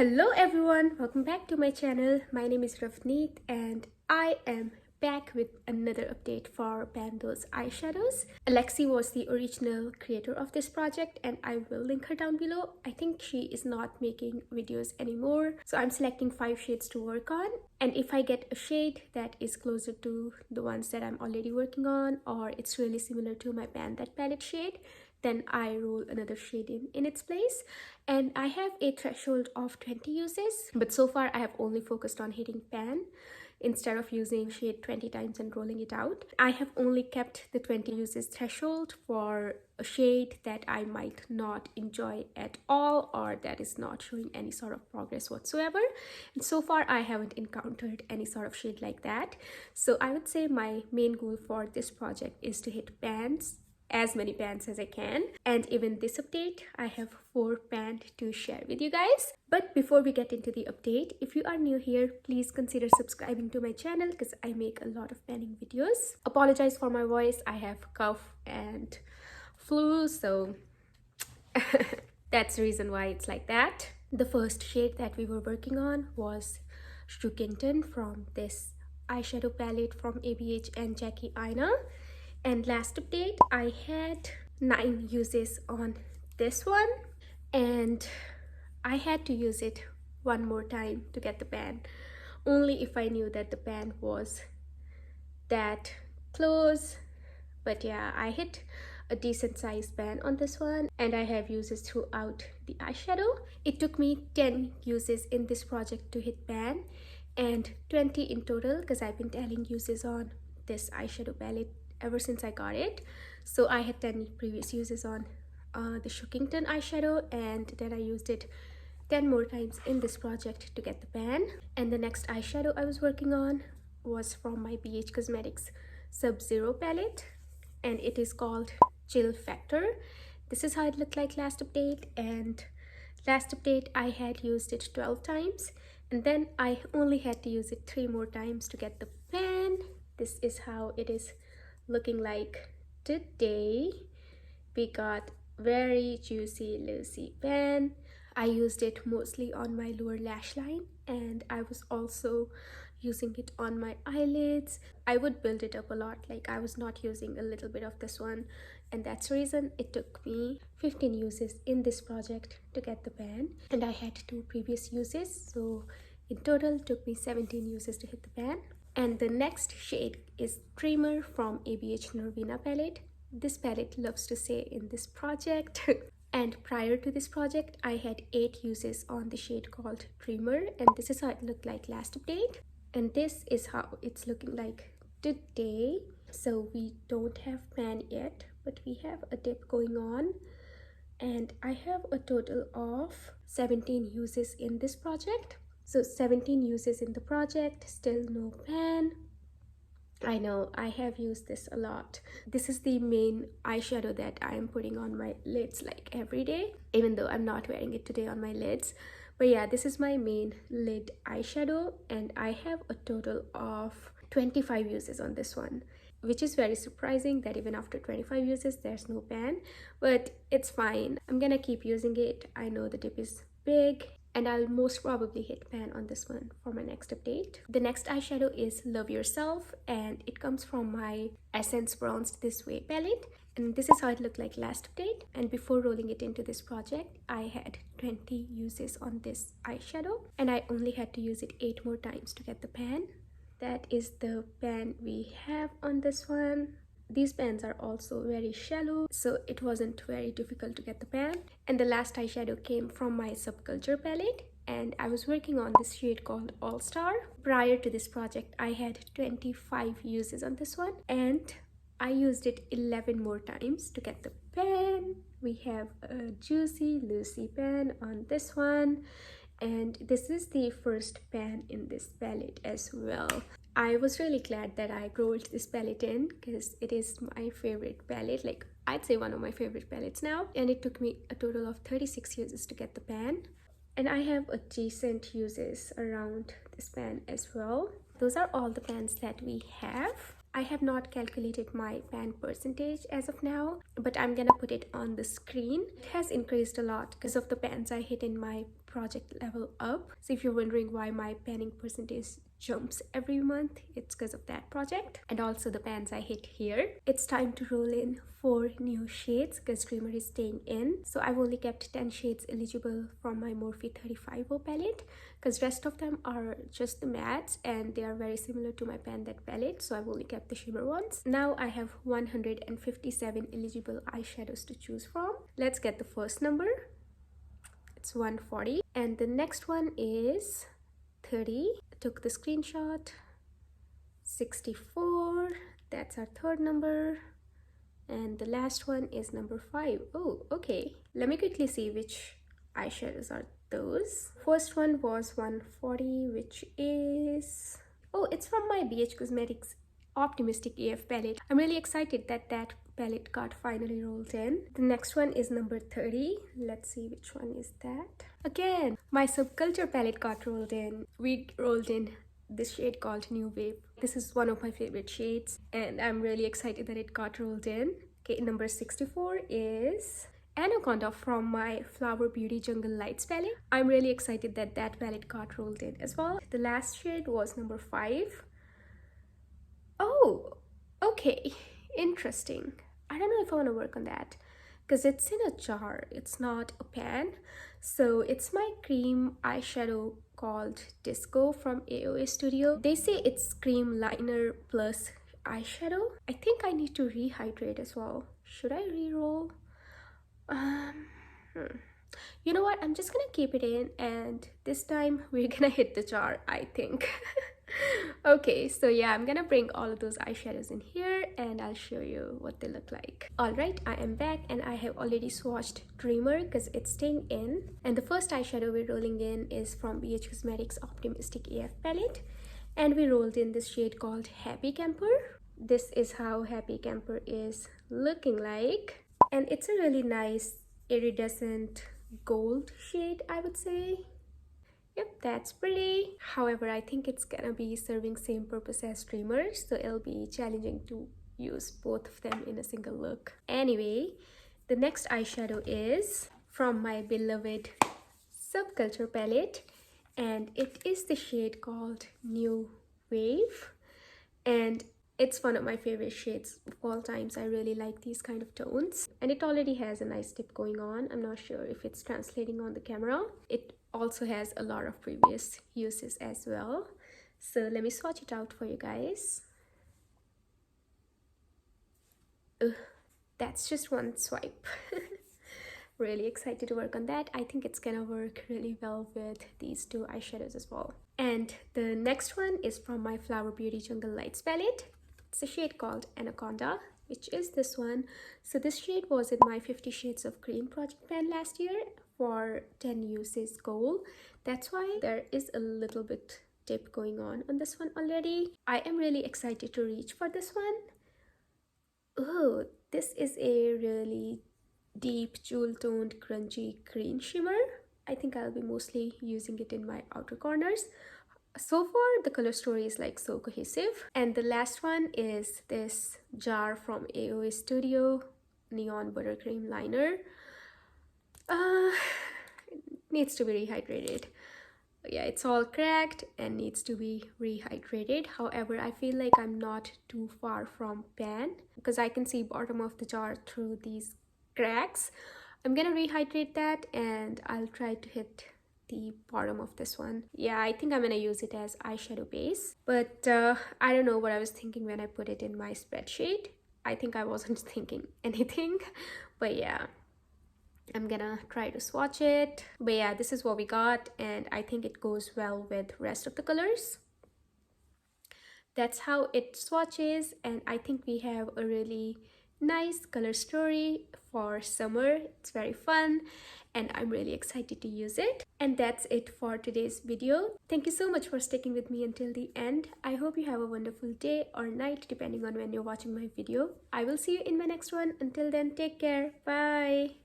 Hello everyone, welcome back to my channel. My name is Ravneet and I am back with another update for Bando's eyeshadows. Alexi was the original creator of this project and I will link her down below. I think she is not making videos anymore, so I'm selecting 5 shades to work on, and if I get a shade that is closer to the ones that I'm already working on, or it's really similar to my That palette shade, then I roll another shade in its place. And I have a threshold of 20 uses, but so far I have only focused on hitting pan instead of using shade 20 times and rolling it out. I have only kept the 20 uses threshold for a shade that I might not enjoy at all, or that is not showing any sort of progress whatsoever. And so far I haven't encountered any sort of shade like that. So I would say my main goal for this project is to hit pans, as many pans as I can. And even this update, I have 4 pans to share with you guys. But before we get into the update, if you are new here, please consider subscribing to my channel because I make a lot of panning videos. Apologize for my voice, I have cough and flu, so that's the reason why it's like that. The first shade that we were working on was Shookington from this eyeshadow palette from ABH and Jackie Aina. And last update, I had 9 uses on this one, and I had to use it one more time to get the pan, only if I knew that the pan was that close. But yeah, I hit a decent sized pan on this one, and I have uses throughout the eyeshadow. It took me 10 uses in this project to hit pan, and 20 in total because I've been telling uses on this eyeshadow palette ever since I got it. So I had 10 previous uses on the Shookington eyeshadow, and then I used it 10 more times in this project to get the pan. And the next eyeshadow I was working on was from my BH Cosmetics Sub-Zero palette, and it is called Chill Factor. This is how it looked like last update, and last update I had used it 12 times, and then I only had to use it 3 more times to get the pan. This is how it is looking like today. We got very juicy loosey pan. I used it mostly on my lower lash line, and I was also using it on my eyelids. I would build it up a lot, like I was not using a little bit of this one, and that's the reason it took me 15 uses in this project to get the pan, and I had 2 previous uses, so in total it took me 17 uses to hit the pan. And the next shade is Dreamer from ABH Nervina palette. This palette loves to say in this project. And prior to this project, I had 8 uses on the shade called Dreamer, and this is how it looked like last update. And this is how it's looking like today. So we don't have pan yet, but we have a dip going on. And I have a total of 17 uses in this project. So 17 uses in the project, still no pan. I know I have used this a lot. This is the main eyeshadow that I am putting on my lids like every day, even though I'm not wearing it today on my lids. But yeah, this is my main lid eyeshadow, and I have a total of 25 uses on this one, which is very surprising that even after 25 uses there's no pan, but it's fine. I'm gonna keep using it. I know the dip is big, and I'll most probably hit pan on this one for my next update. The next eyeshadow is Love Yourself, and it comes from my Essence Bronzed This Way palette, and this is how it looked like last update. And before rolling it into this project, I had 20 uses on this eyeshadow, and I only had to use it 8 more times to get the pan. That is the pan we have on this one. These pans are also very shallow, so it wasn't very difficult to get the pan. And the last eyeshadow came from my Subculture palette, and I was working on this shade called All Star. Prior to this project, I had 25 uses on this one, and I used it 11 more times to get the pan. We have a juicy Lucy pan on this one, and this is the first pan in this palette as well. I was really glad that I rolled this palette in because it is my favorite palette, like I'd say one of my favorite palettes now, and it took me a total of 36 uses to get the pan, and I have a decent uses around this pan as well. Those are all the pans that we have. I have not calculated my pan percentage as of now, but I'm gonna put it on the screen. It has increased a lot because of the pans I hit in my project level up. So if you're wondering why my panning percentage jumps every month, it's because of that project and also the pans I hit here. It's time to roll in 4 new shades because Dreamer is staying in. So I've only kept 10 shades eligible from my Morphe 35O palette because rest of them are just the mattes and they are very similar to my Pan That palette, so I've only kept the shimmer ones. Now I have 157 eligible eyeshadows to choose from. Let's get the first number. It's 140 and the next one is 30. I took the screenshot. 64, that's our third number. And the last one is number 5. Oh, okay. Let me quickly see which eyeshadows are those. First one was 140, which is... oh, it's from my BH Cosmetics Optimistic AF palette. I'm really excited that that palette got finally rolled in. The next one is number 30. Let's see which one is that. Again, my Subculture palette got rolled in. We rolled in this shade called New Wave. This is one of my favorite shades and I'm really excited that it got rolled in. Okay, number 64 is Anaconda from my Flower Beauty Jungle Lights palette. I'm really excited that that palette got rolled in as well. The last shade was number 5. Oh, okay, interesting. I don't know if I want to work on that because it's in a jar, it's not a pan. So it's my cream eyeshadow called Disco from AOA Studio. They say it's cream liner plus eyeshadow. I think I need to rehydrate as well. Should I re-roll? You know what, I'm just gonna keep it in and this time we're gonna hit the jar, I think. Okay, so yeah, I'm gonna bring all of those eyeshadows in here and I'll show you what they look like. Alright, I am back and I have already swatched Dreamer because it's staying in. And the first eyeshadow we're rolling in is from BH Cosmetics Optimistic AF palette. And we rolled in this shade called Happy Camper. This is how Happy Camper is looking like. And it's a really nice iridescent gold shade, I would say. Yep, that's pretty. However, I think it's gonna be serving same purpose as Dreamer, so it'll be challenging to use both of them in a single look. Anyway, the next eyeshadow is from my beloved Subculture palette and it is the shade called New Wave and it's one of my favorite shades of all times. I really like these kind of tones and it already has a nice tip going on. I'm not sure if it's translating on the camera. It also has a lot of previous uses as well. So let me swatch it out for you guys. Ugh, that's just one swipe. Really excited to work on that. I think it's gonna work really well with these two eyeshadows as well. And the next one is from my Flower Beauty Jungle Lights palette. It's a shade called Anaconda, which is this one. So this shade was in my 50 Shades of Green project pan last year for 10 uses goal. That's why there is a little bit dip going on this one already. I am really excited to reach for this one. Oh, this is a really deep jewel toned grungy green shimmer. I think I'll be mostly using it in my outer corners. So far the color story is like so cohesive. And the last one is this jar from AOA Studio Neon Buttercream Liner. It needs to be rehydrated. Yeah, it's all cracked and needs to be rehydrated. However, I feel like I'm not too far from pan because I can see bottom of the jar through these cracks. I'm gonna rehydrate that and I'll try to hit the bottom of this one. Yeah, I think I'm gonna use it as eyeshadow base, but I don't know what I was thinking when I put it in my spreadsheet. I think I wasn't thinking anything, but yeah, I'm gonna try to swatch it. But yeah, this is what we got and I think it goes well with rest of the colors. That's how it swatches and I think we have a really nice color story for summer. It's very fun and I'm really excited to use it. And that's it for today's video. Thank you so much for sticking with me until the end. I hope you have a wonderful day or night depending on when you're watching my video. I will see you in my next one. Until then, take care. Bye.